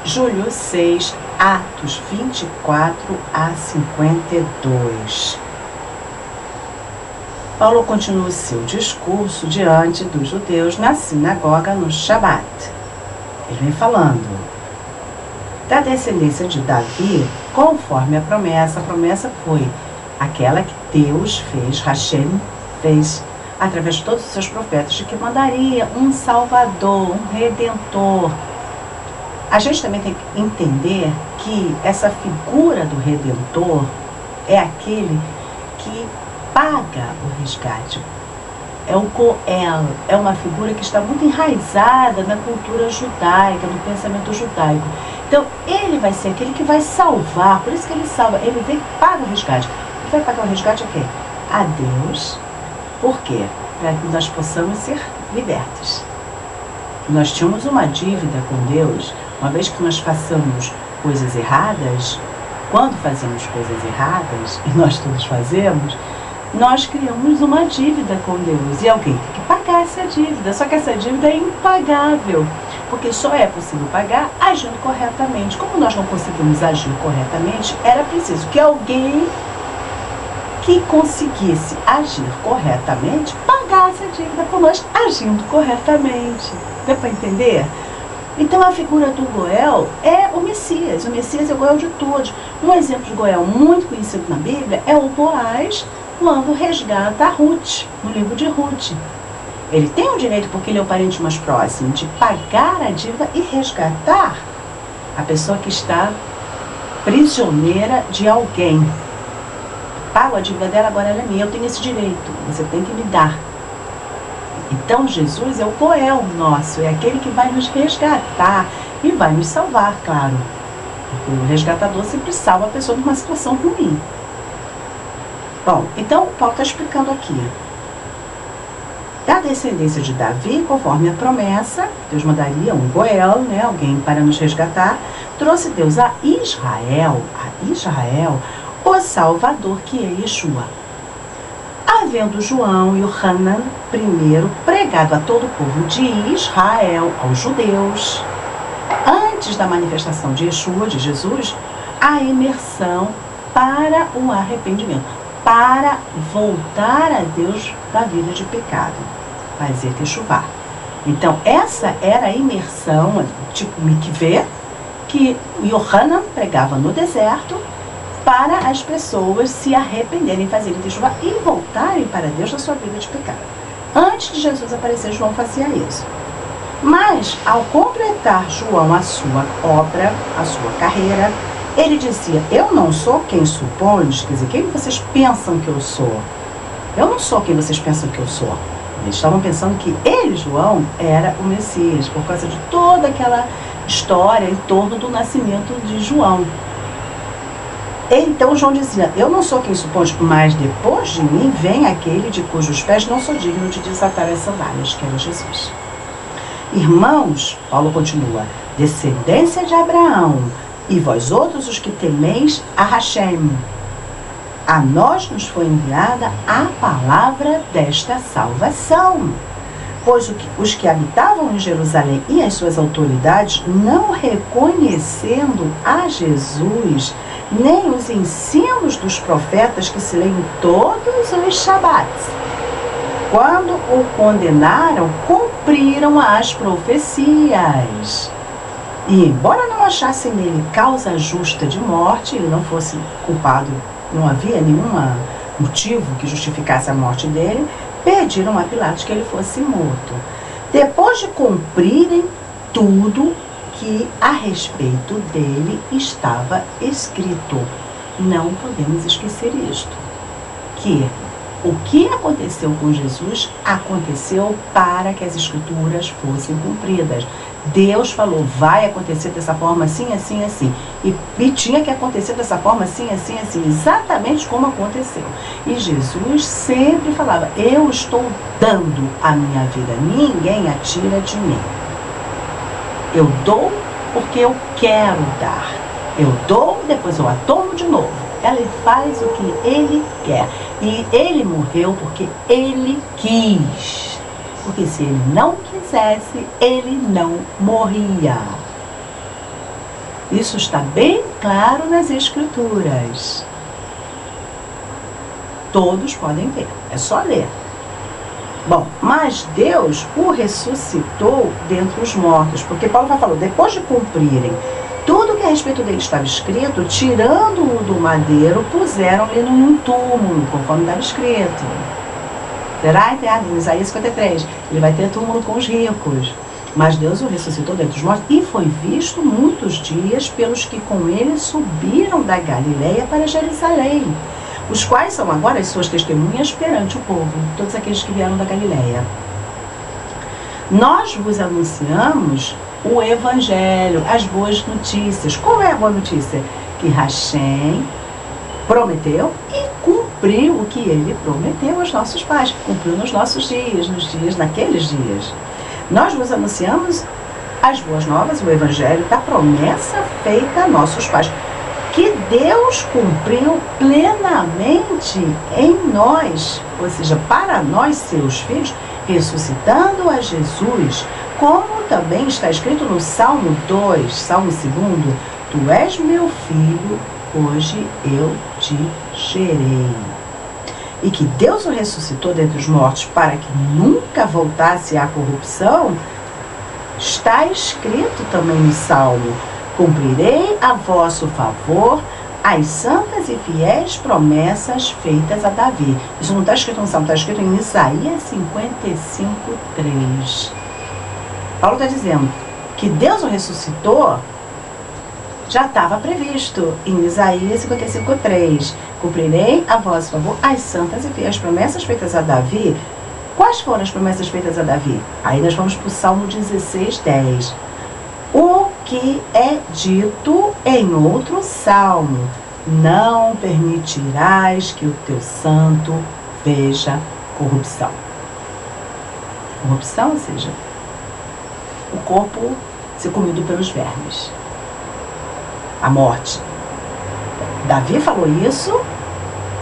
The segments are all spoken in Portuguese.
Júlio 6, Atos 24 a 52. Paulo continua o seu discurso diante dos judeus na sinagoga no Shabat. Ele vem falando da descendência de Davi, conforme a promessa. A promessa foi aquela que Deus fez, Hashem fez, através de todos os seus profetas, de que mandaria um Salvador, um Redentor. A gente também tem que entender que essa figura do Redentor é aquele que paga o resgate. É o Goel, é uma figura que está muito enraizada na cultura judaica, no pensamento judaico. Então, ele vai ser aquele que vai salvar, por isso que ele salva, ele vem e paga o resgate. Ele vai pagar o resgate a quem? A Deus. Por quê? Para que nós possamos ser libertos. Nós tínhamos uma dívida com Deus, uma vez que nós façamos coisas erradas, quando fazemos coisas erradas, e nós todos fazemos, nós criamos uma dívida com Deus, e alguém tem que pagar essa dívida, só que essa dívida é impagável, porque só é possível pagar agindo corretamente. Como nós não conseguimos agir corretamente, era preciso que alguém que conseguisse agir corretamente pagasse a dívida por nós agindo corretamente. Deu para entender? Então a figura do Goel é o Messias. O Messias é o Goel de todos. Um exemplo de Goel muito conhecido na Bíblia é o Boaz, quando resgata a Ruth, no livro de Ruth. Ele tem o direito, porque ele é o parente mais próximo, de pagar a dívida e resgatar a pessoa que está prisioneira de alguém. Pago a dívida dela, agora ela é minha, eu tenho esse direito, você tem que me dar. Então Jesus é o Goel nosso, é aquele que vai nos resgatar e vai nos salvar, claro. Porque o resgatador sempre salva a pessoa numa situação ruim. Bom, então Paulo está explicando aqui. Da descendência de Davi, conforme a promessa, Deus mandaria um Goel, né, alguém para nos resgatar. Trouxe Deus a Israel, o Salvador, que é Yeshua. Havendo João e Yohanan primeiro pregado a todo o povo de Israel, aos judeus, antes da manifestação de Yeshua, de Jesus, a imersão para o arrependimento, para voltar a Deus da vida de pecado, fazer techuvá. Então essa era a imersão, tipo mikveh, que Yohanan pregava no deserto, para as pessoas se arrependerem, fazerem techuvá e voltarem para Deus da sua vida de pecado. Antes de Jesus aparecer, João fazia isso. Mas, ao completar João a sua obra, a sua carreira, ele dizia: eu não sou quem supões, quer dizer, quem vocês pensam que eu sou? Eu não sou quem vocês pensam que eu sou. Eles estavam pensando que ele, João, era o Messias, por causa de toda aquela história em torno do nascimento de João. Então João dizia: eu não sou quem supõe, mas depois de mim vem aquele de cujos pés não sou digno de desatar as sandálias, que era Jesus. Irmãos, Paulo continua, descendência de Abraão, e vós outros os que temeis a Hashem, a nós nos foi enviada a palavra desta salvação. Pois os que habitavam em Jerusalém e as suas autoridades, não reconhecendo a Jesus, nem os ensinos dos profetas que se leem todos os Shabats, quando o condenaram, cumpriram as profecias. E embora não achassem nele causa justa de morte, ele não fosse culpado, não havia nenhum motivo que justificasse a morte dele, pediram a Pilatos que ele fosse morto. Depois de cumprirem tudo que a respeito dele estava escrito. Não podemos esquecer isto, que o que aconteceu com Jesus aconteceu para que as escrituras fossem cumpridas. Deus falou, vai acontecer dessa forma assim, assim, assim. E tinha que acontecer dessa forma assim, assim, assim. Exatamente como aconteceu. E Jesus sempre falava, eu estou dando a minha vida, ninguém a tira de mim. Eu dou porque eu quero dar. Eu dou, depois eu a tomo de novo. Ele faz o que ele quer. E ele morreu porque ele quis. Porque se ele não quisesse, ele não morria. Isso está bem claro nas Escrituras. Todos podem ver, é só ler. Bom, mas Deus o ressuscitou dentre os mortos, porque Paulo vai falar, depois de cumprirem tudo que a respeito dele estava escrito, tirando-o do madeiro, puseram-lhe num túmulo, conforme estava escrito. Será enterrado em Isaías 53. Ele vai ter túmulo com os ricos. Mas Deus o ressuscitou dentre os mortos e foi visto muitos dias pelos que com ele subiram da Galileia para Jerusalém, os quais são agora as suas testemunhas perante o povo, todos aqueles que vieram da Galileia. Nós vos anunciamos o Evangelho, as boas notícias. Qual é a boa notícia? Que Hashem prometeu e cumpriu o que ele prometeu aos nossos pais, cumpriu nos nossos dias, naqueles dias. Nós vos anunciamos as boas novas, o Evangelho da promessa feita a nossos pais, que Deus cumpriu plenamente em nós, ou seja, para nós, seus filhos, ressuscitando a Jesus, como também está escrito no Salmo 2, Salmo 2, Tu és meu filho, hoje eu te gerei. E que Deus o ressuscitou dentre os mortos para que nunca voltasse à corrupção, está escrito também no Salmo, cumprirei a vosso favor as santas e fiéis promessas feitas a Davi. Isso não está escrito no Salmo, está escrito em Isaías 55:3. Paulo está dizendo que Deus o ressuscitou, já estava previsto em Isaías 55:3. Cumprirei a vosso favor as santas e fiéis promessas feitas a Davi. Quais foram as promessas feitas a Davi? Aí nós vamos para o Salmo 16:10. O que é dito em outro salmo: não permitirás que o teu santo veja corrupção. Corrupção, ou seja, o corpo ser comido pelos vermes. A morte. Davi falou isso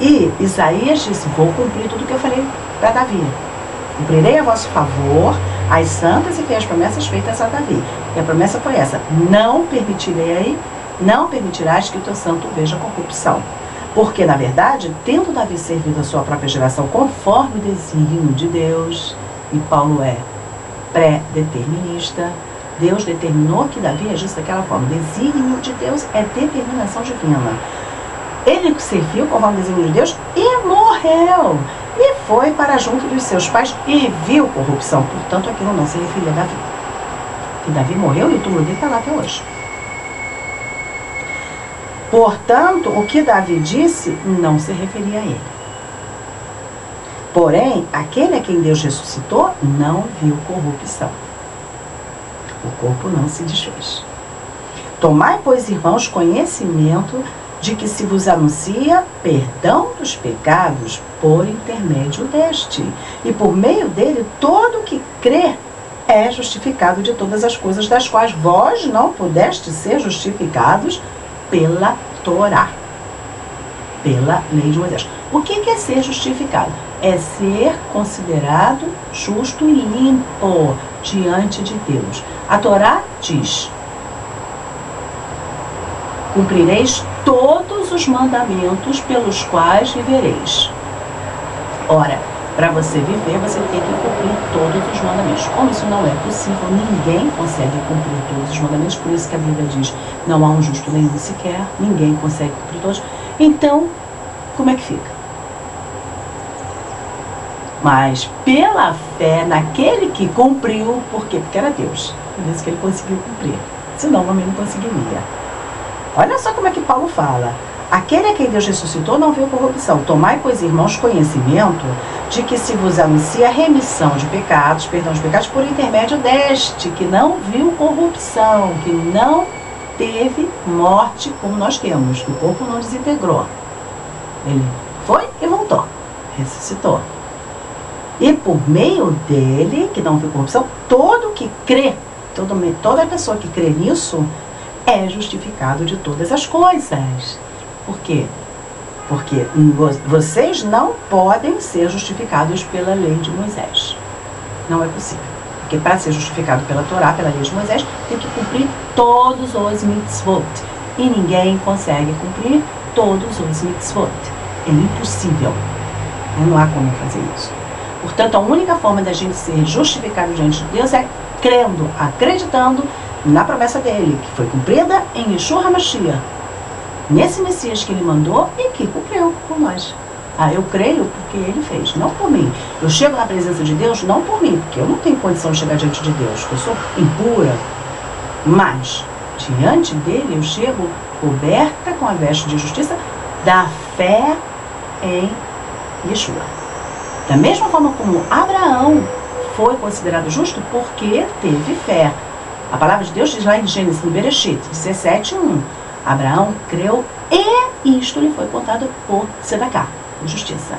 e Isaías disse, vou cumprir tudo o que eu falei para Davi. Cumprirei a vosso favor as santas e fiéis promessas feitas a Davi. E a promessa foi essa, não permitirás que o teu santo veja corrupção. Porque, na verdade, tendo Davi servido a sua própria geração conforme o desígnio de Deus, e Paulo é pré-determinista, Deus determinou que Davi agisse daquela forma. O desígnio de Deus é determinação divina. Ele serviu conforme o desígnio de Deus e morreu. E foi para junto dos seus pais e viu corrupção. Portanto, aquilo não se referia a Davi. E Davi morreu e o túmulo dele está lá até hoje. Portanto, o que Davi disse não se referia a ele. Porém, aquele a quem Deus ressuscitou não viu corrupção. O corpo não se desfez. Tomai, pois, irmãos, conhecimento de que se vos anuncia perdão dos pecados por intermédio deste. E por meio dele, todo que crê é justificado de todas as coisas das quais vós não pudeste ser justificados pela Torá, pela lei de Moisés. O que é ser justificado? É ser considerado justo e limpo diante de Deus. A Torá diz, cumprireis todos os mandamentos pelos quais vivereis. Ora, para você viver, você tem que cumprir todos os mandamentos. Como isso não é possível, ninguém consegue cumprir todos os mandamentos, por isso que a Bíblia diz, não há um justo nenhum sequer, ninguém consegue cumprir todos. Então, como é que fica? Mas pela fé naquele que cumpriu, por quê? Porque era Deus. Por isso que ele conseguiu cumprir. Senão, o homem não conseguiria. Olha só como é que Paulo fala. Aquele a quem Deus ressuscitou não viu corrupção. Tomai, pois, irmãos, conhecimento de que se vos anuncia remissão de pecados, perdão de pecados, por intermédio deste, que não viu corrupção, que não teve morte como nós temos, que o corpo não desintegrou. Ele foi e voltou, ressuscitou. E por meio dele, que não viu corrupção, todo que crê, toda pessoa que crê nisso, é justificado de todas as coisas. Por quê? Porque vocês não podem ser justificados pela lei de Moisés. Não é possível. Porque para ser justificado pela Torá, pela lei de Moisés, tem que cumprir todos os mitzvot. E ninguém consegue cumprir todos os mitzvot. É impossível. Não há como fazer isso. Portanto, a única forma da gente ser justificado diante de Deus é crendo, acreditando na promessa dele, que foi cumprida em Yeshua HaMashiach, nesse Messias que ele mandou e que cumpriu por nós. Eu creio porque ele fez, não por mim. Eu chego na presença de Deus não por mim, porque eu não tenho condição de chegar diante de Deus, porque eu sou impura. Mas, diante dele, eu chego coberta com a veste de justiça da fé em Yeshua. Da mesma forma como Abraão foi considerado justo porque teve fé. A palavra de Deus diz lá em Gênesis, no Bereshit 17:1. Abraão creu e isto lhe foi contado por Sedaká, por justiça.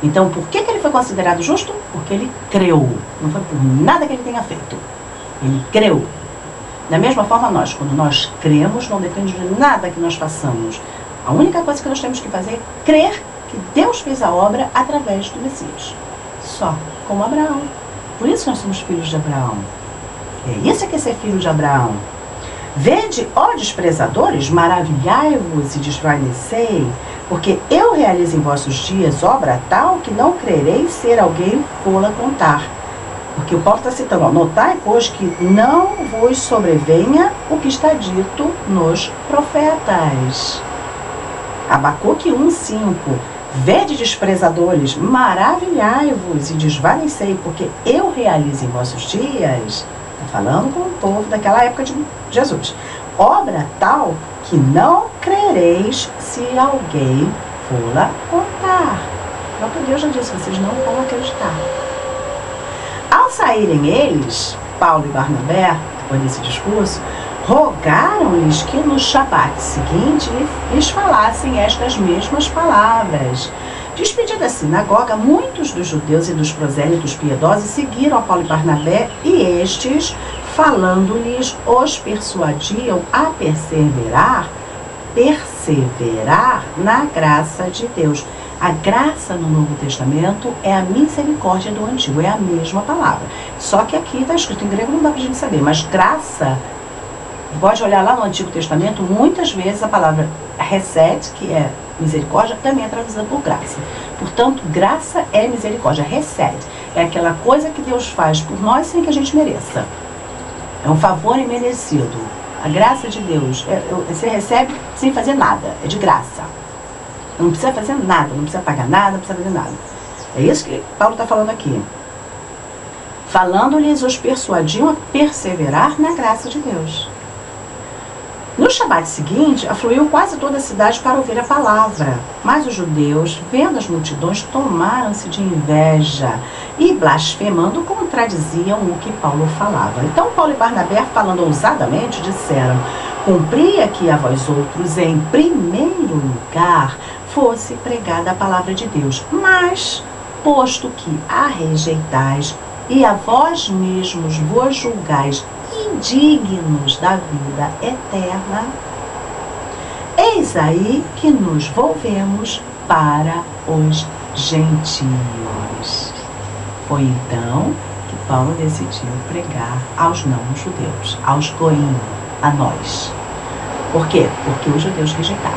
Então, por que ele foi considerado justo? Porque ele creu. Não foi por nada que ele tenha feito. Ele creu. Da mesma forma, nós, quando nós cremos, não depende de nada que nós façamos. A única coisa que nós temos que fazer é crer que Deus fez a obra através do Messias. Só, como Abraão. Por isso nós somos filhos de Abraão. É isso que é ser filho de Abraão. Vede, ó desprezadores, maravilhai-vos e desvanecei, porque eu realizo em vossos dias obra tal que não crereis ser alguém fô-la contar. Porque o Paulo está citando, notai, pois, que não vos sobrevenha o que está dito nos profetas. Abacuque 1:5. Vede, desprezadores, maravilhai-vos e desvanecei, porque eu realizo em vossos dias, está falando com o povo daquela época de Jesus, obra tal que não crereis se alguém for-la contar. O próprio Deus já disse, vocês não vão acreditar. Ao saírem eles, Paulo e Barnabé, depois desse discurso, rogaram-lhes que no Shabat seguinte lhes falassem estas mesmas palavras. Despedida a sinagoga, muitos dos judeus e dos prosélitos piedosos seguiram a Paulo e Barnabé, e estes, falando-lhes, os persuadiam a perseverar na graça de Deus. A graça no Novo Testamento é a misericórdia do Antigo, é a mesma palavra. Só que aqui está escrito em grego, não dá para a gente saber, mas graça, pode olhar lá no Antigo Testamento, muitas vezes a palavra hesed, que é misericórdia, também é traduzida por graça. Portanto, graça é misericórdia. Hesed é aquela coisa que Deus faz por nós sem que a gente mereça. É um favor imerecido. A graça de Deus, você recebe sem fazer nada, é de graça. Não precisa fazer nada, não precisa pagar nada, não precisa fazer nada. É isso que Paulo está falando aqui. Falando-lhes, os persuadiam a perseverar na graça de Deus. No Shabat seguinte, afluiu quase toda a cidade para ouvir a palavra. Mas os judeus, vendo as multidões, tomaram-se de inveja e, blasfemando, contradiziam o que Paulo falava. Então Paulo e Barnabé, falando ousadamente, disseram: cumpria que a vós outros, em primeiro lugar, fosse pregada a palavra de Deus. Mas, posto que a rejeitais e a vós mesmos vos julgais indignos da vida eterna, eis aí que nos volvemos para os gentios. Foi então que Paulo decidiu pregar aos não-judeus, aos goim, a nós. Por quê? Porque os judeus rejeitaram.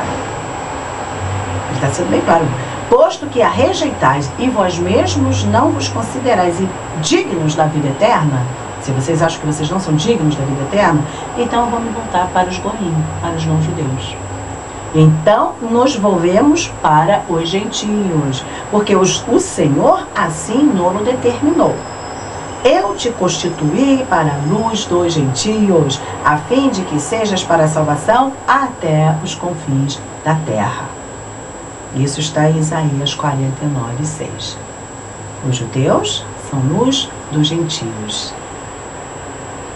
Ele está sendo bem claro. Posto que a rejeitais e vós mesmos não vos considerais dignos da vida eterna, se vocês acham que vocês não são dignos da vida eterna, então vamos voltar para os goim, para os não-judeus. Então nos volvemos para os gentios, porque o Senhor assim nos determinou. Eu te constituí para a luz dos gentios, a fim de que sejas para a salvação até os confins da terra. Isso está em Isaías 49:6. Os judeus são luz dos gentios.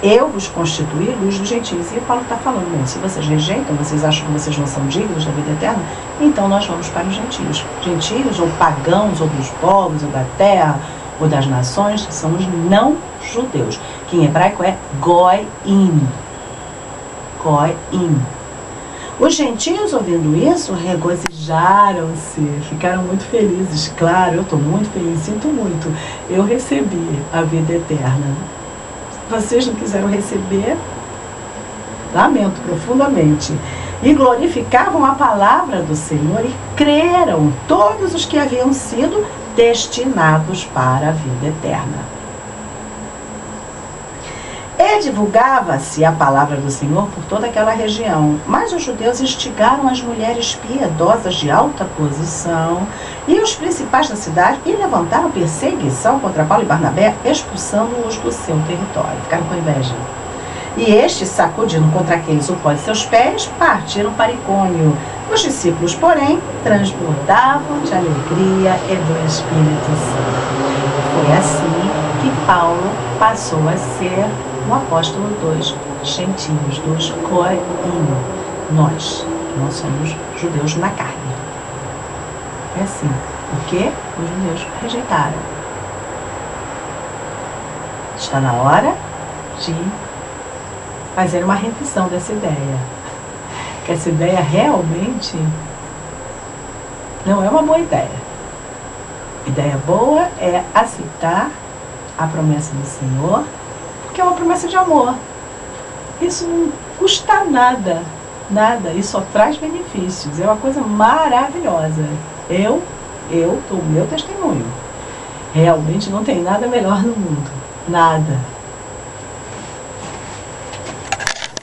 Eu vos constituí luz dos gentios. E Paulo está falando, bom, se vocês rejeitam, vocês acham que vocês não são dignos da vida eterna, então nós vamos para os gentios. Gentios, ou pagãos, ou dos povos, ou da terra, ou das nações, são os não-judeus, que em hebraico é goim. Goim. Os gentios, ouvindo isso, regozijaram-se, ficaram muito felizes. Claro, eu estou muito feliz, sinto muito. Eu recebi a vida eterna. Vocês não quiseram receber, lamento profundamente. E glorificavam a palavra do Senhor e creram todos os que haviam sido destinados para a vida eterna. E divulgava-se a palavra do Senhor por toda aquela região. Mas os judeus instigaram as mulheres piedosas de alta posição e os principais da cidade e levantaram perseguição contra Paulo e Barnabé, expulsando-os do seu território. Ficaram com inveja. E estes, sacudindo contra aqueles o pó de seus pés, partiram para Icônio. Os discípulos, porém, transbordavam de alegria e do Espírito Santo. Foi assim que Paulo passou a ser o apóstolo dos gentios, dos corinhos. Nós, que não somos judeus na carne. É assim, porque os judeus rejeitaram. Está na hora de fazer uma revisão dessa ideia. Que essa ideia realmente não é uma boa ideia. Ideia boa é aceitar a promessa do Senhor, porque é uma promessa de amor. Isso não custa nada, nada, isso só traz benefícios, é uma coisa maravilhosa. Eu dou o meu testemunho. Realmente não tem nada melhor no mundo, nada.